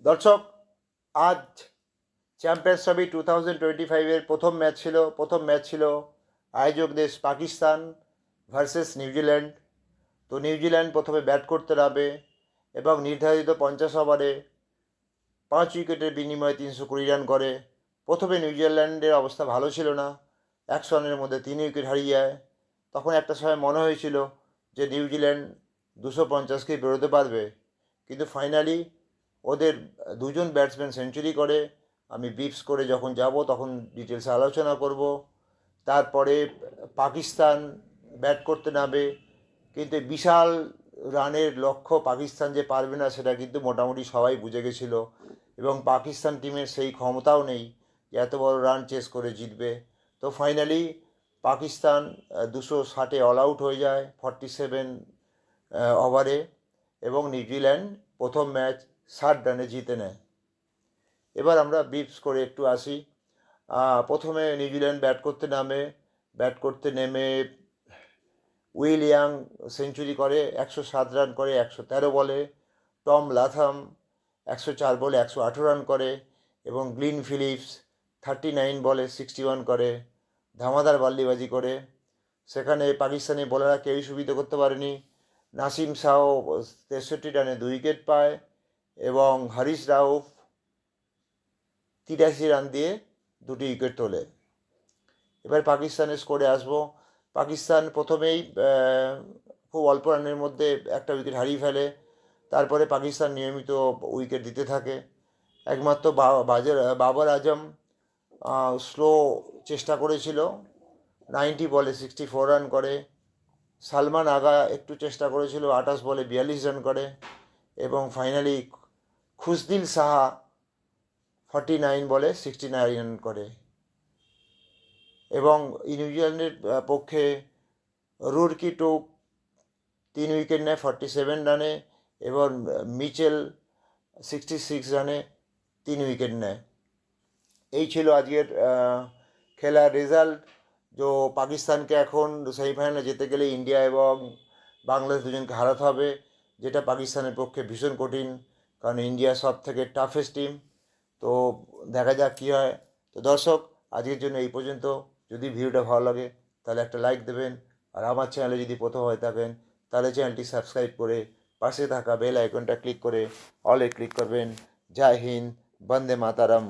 দর্শক, আজ champions trophy 2025-এর প্রথম ম্যাচ ছিল আয়োজক দেশ পাকিস্তান ভার্সেস নিউজিল্যান্ড। তো নিউজিল্যান্ড প্রথমে ব্যাট করতে নামে এবং নির্ধারিত 50 ওভারে 5 উইকেটের বিনিময়ে 320 রান করে। প্রথমে নিউজিল্যান্ডের অবস্থা ভালো ছিল না, 100 রানের মধ্যে 3 উইকেট হারিয়ে যায়। তখন একটা সময় মনে হয়েছিল যে নিউজিল্যান্ড 250কেই বেরোতে পারবে, কিন্তু ফাইনালি ওদের দুজন ব্যাটসম্যান সেঞ্চুরি করে। আমি বিপস করে যখন যাব তখন ডিটেলসে আলোচনা করব। তারপরে পাকিস্তান ব্যাট করতে নামে, কিন্তু বিশাল রানের লক্ষ্য পাকিস্তান যে পারবে না সেটা কিন্তু মোটামুটি সবাই বুঝে গেছিলো, এবং পাকিস্তান টিমের সেই ক্ষমতাও নেই যে এত বড় রান চেস করে জিতবে। তো ফাইনালি পাকিস্তান 260-এ অল আউট হয়ে যায় 47 ওভারে, এবং নিউজিল্যান্ড প্রথম ম্যাচ 60 রানে জিতে নেয়। এবার আমরা বিপস করে একটু আসি। প্রথমে নিউজিল্যান্ড ব্যাট করতে নেমে উইল ইয়াং সেঞ্চুরি করে, 107 রান করে 113 বলে। টম লাথাম 104 বলে 118 রান করে, এবং গ্লিন ফিলিপস 39 বলে 61 করে, ধামাদার বাল্লিবাজি করে। সেখানে পাকিস্তানি বোলাররা কেউই সুবিধা করতে পারেনি। নাসিম শাহ 63 রানে 2 উইকেট পায়, এবং হারিস রাউফ 83 রান দিয়ে 2টি উইকেট তোলে। এবার পাকিস্তানের স্কোরে আসবো। পাকিস্তান প্রথমেই খুব অল্প রানের মধ্যে একটা উইকেট হারিয়ে ফেলে। তারপরে পাকিস্তান নিয়মিত উইকেট দিতে থাকে। একমাত্র বাবর আজম স্লো চেষ্টা করেছিল, 90 বলে 64 রান করে। সালমান আগা একটু চেষ্টা করেছিল, 28 বলে 42 রান করে। এবং ফাইনালি খুশদিল সাহা 49 বলে 69 রান করে। এবং নিউজিল্যান্ডের পক্ষে রুরকি টোক 3 উইকেট নেয় 47 রানে, এবং মিচেল 66 রানে 3 উইকেট নেয়। এই ছিল আজকের খেলার রেজাল্ট। পাকিস্তানকে এখন সেমিফাইনালে যেতে গেলে ইন্ডিয়া এবং বাংলাদেশ দুজনকে হারাতে হবে, যেটা পাকিস্তানের পক্ষে ভীষণ কঠিন, কারণ ইন্ডিয়া সব থেকে টাফেস্ট টিম। তো দেখা যাক কী হয়। তো দর্শক, আজকের জন্য এই পর্যন্ত। যদি ভিডিওটা ভালো লাগে তাহলে একটা লাইক দেবেন, আর আমার চ্যানেলে যদি প্রথম হয়ে থাকেন তাহলে চ্যানেলটি সাবস্ক্রাইব করে পাশে থাকা বেল আইকনটা ক্লিক করে অলে ক্লিক করবেন। জয় হিন্দ, বন্দে মাতারম।